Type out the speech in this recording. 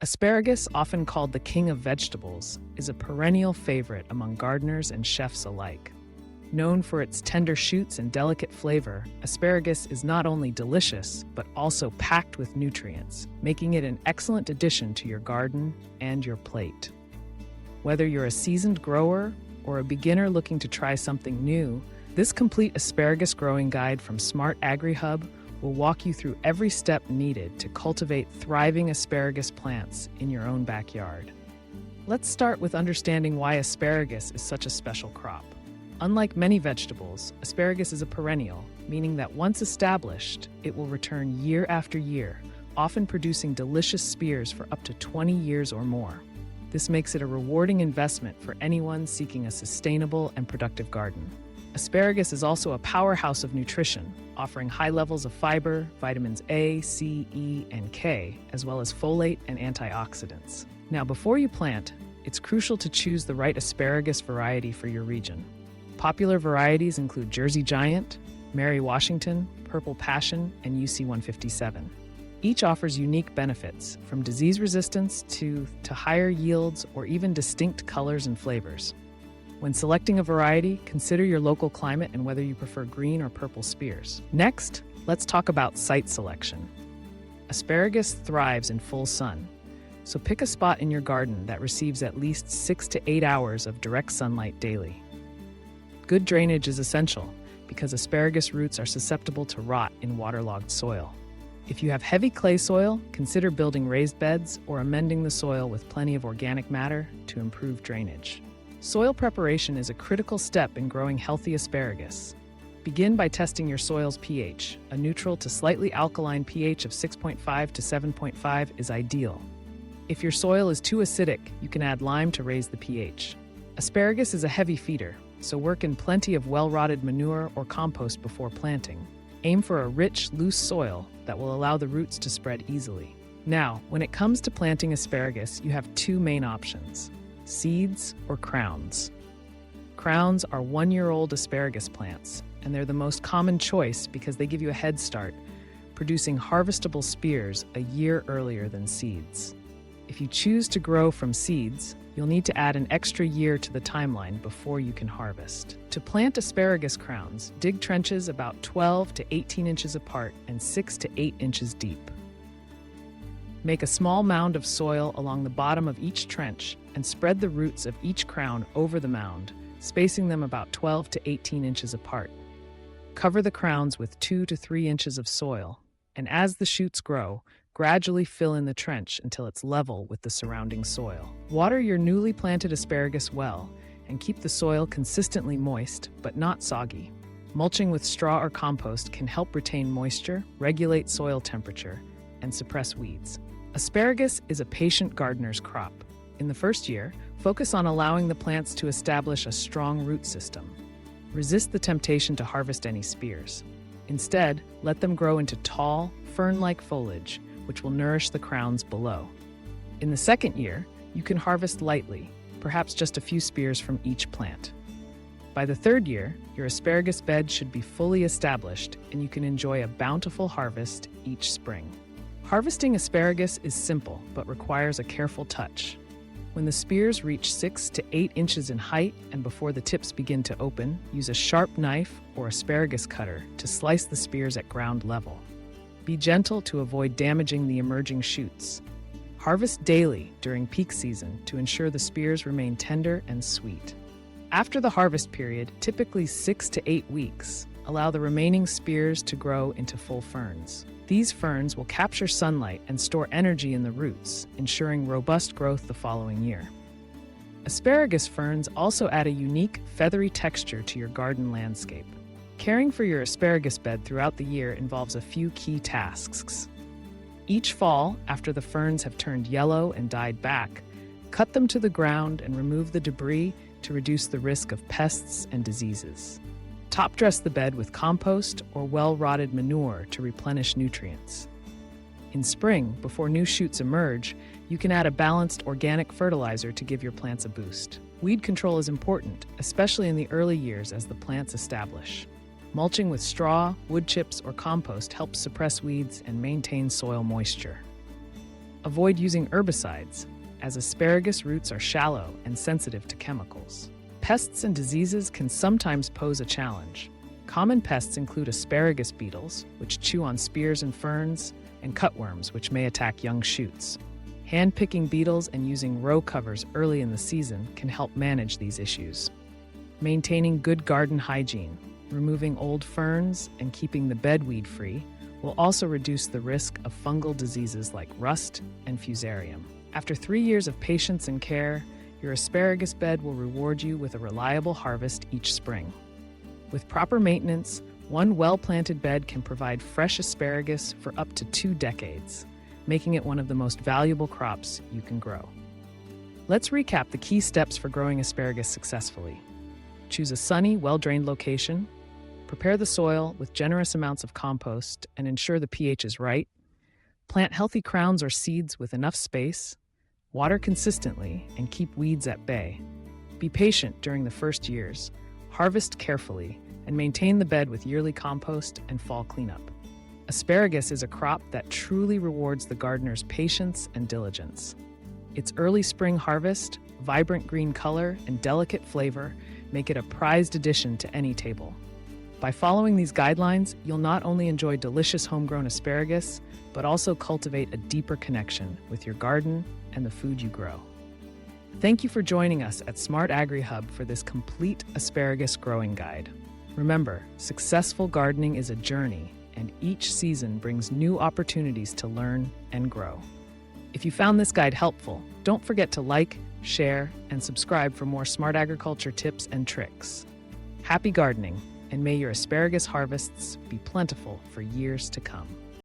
Asparagus, often called the king of vegetables, is a perennial favorite among gardeners and chefs alike. Known for its tender shoots and delicate flavor, asparagus is not only delicious, but also packed with nutrients, making it an excellent addition to your garden and your plate. Whether you're a seasoned grower or a beginner looking to try something new, this complete asparagus growing guide from SMART-AGRI Hub will walk you through every step needed to cultivate thriving asparagus plants in your own backyard. Let's start with understanding why asparagus is such a special crop. Unlike many vegetables, asparagus is a perennial, meaning that once established, it will return year after year, often producing delicious spears for up to 20 years or more. This makes it a rewarding investment for anyone seeking a sustainable and productive garden. Asparagus is also a powerhouse of nutrition, offering high levels of fiber, vitamins A, C, E, and K, as well as folate and antioxidants. Now, before you plant, it's crucial to choose the right asparagus variety for your region. Popular varieties include Jersey Giant, Mary Washington, Purple Passion, and UC 157. Each offers unique benefits, from disease resistance to higher yields or even distinct colors and flavors. When selecting a variety, consider your local climate and whether you prefer green or purple spears. Next, let's talk about site selection. Asparagus thrives in full sun, so pick a spot in your garden that receives at least 6 to 8 hours of direct sunlight daily. Good drainage is essential because asparagus roots are susceptible to rot in waterlogged soil. If you have heavy clay soil, consider building raised beds or amending the soil with plenty of organic matter to improve drainage. Soil preparation is a critical step in growing healthy asparagus. Begin by testing your soil's pH. A neutral to slightly alkaline pH of 6.5 to 7.5 is ideal. If your soil is too acidic, you can add lime to raise the pH. Asparagus is a heavy feeder, so work in plenty of well-rotted manure or compost before planting. Aim for a rich, loose soil that will allow the roots to spread easily. Now, when it comes to planting asparagus, you have two main options: seeds or crowns. Crowns are 1-year-old asparagus plants, and they're the most common choice because they give you a head start, producing harvestable spears a year earlier than seeds. If you choose to grow from seeds, you'll need to add an extra year to the timeline before you can harvest. To plant asparagus crowns, dig trenches about 12 to 18 inches apart and 6 to 8 inches deep. Make a small mound of soil along the bottom of each trench and spread the roots of each crown over the mound, spacing them about 12 to 18 inches apart. Cover the crowns with 2 to 3 inches of soil, and as the shoots grow, gradually fill in the trench until it's level with the surrounding soil. Water your newly planted asparagus well and keep the soil consistently moist but not soggy. Mulching with straw or compost can help retain moisture, regulate soil temperature, and suppress weeds. Asparagus is a patient gardener's crop. In the first year, focus on allowing the plants to establish a strong root system. Resist the temptation to harvest any spears. Instead, let them grow into tall, fern-like foliage, which will nourish the crowns below. In the second year, you can harvest lightly, perhaps just a few spears from each plant. By the third year, your asparagus bed should be fully established, and you can enjoy a bountiful harvest each spring. Harvesting asparagus is simple, but requires a careful touch. When the spears reach 6 to 8 inches in height and before the tips begin to open, use a sharp knife or asparagus cutter to slice the spears at ground level. Be gentle to avoid damaging the emerging shoots. Harvest daily during peak season to ensure the spears remain tender and sweet. After the harvest period, typically 6 to 8 weeks, allow the remaining spears to grow into full ferns. These ferns will capture sunlight and store energy in the roots, ensuring robust growth the following year. Asparagus ferns also add a unique, feathery texture to your garden landscape. Caring for your asparagus bed throughout the year involves a few key tasks. Each fall, after the ferns have turned yellow and died back, cut them to the ground and remove the debris to reduce the risk of pests and diseases. Top dress the bed with compost or well-rotted manure to replenish nutrients. In spring, before new shoots emerge, you can add a balanced organic fertilizer to give your plants a boost. Weed control is important, especially in the early years as the plants establish. Mulching with straw, wood chips, or compost helps suppress weeds and maintain soil moisture. Avoid using herbicides, as asparagus roots are shallow and sensitive to chemicals. Pests and diseases can sometimes pose a challenge. Common pests include asparagus beetles, which chew on spears and ferns, and cutworms, which may attack young shoots. Hand-picking beetles and using row covers early in the season can help manage these issues. Maintaining good garden hygiene, removing old ferns, and keeping the bed weed-free will also reduce the risk of fungal diseases like rust and fusarium. After 3 years of patience and care, your asparagus bed will reward you with a reliable harvest each spring. With proper maintenance, one well-planted bed can provide fresh asparagus for up to 2 decades, making it one of the most valuable crops you can grow. Let's recap the key steps for growing asparagus successfully. Choose a sunny, well-drained location. Prepare the soil with generous amounts of compost and ensure the pH is right. Plant healthy crowns or seeds with enough space. Water consistently and keep weeds at bay. Be patient during the first years. Harvest carefully and maintain the bed with yearly compost and fall cleanup. Asparagus is a crop that truly rewards the gardener's patience and diligence. Its early spring harvest, vibrant green color, and delicate flavor make it a prized addition to any table. By following these guidelines, you'll not only enjoy delicious homegrown asparagus, but also cultivate a deeper connection with your garden and the food you grow. Thank you for joining us at Smart Agri Hub for this complete asparagus growing guide. Remember, successful gardening is a journey, and each season brings new opportunities to learn and grow. If you found this guide helpful, don't forget to like, share, and subscribe for more smart agriculture tips and tricks. Happy gardening, and may your asparagus harvests be plentiful for years to come.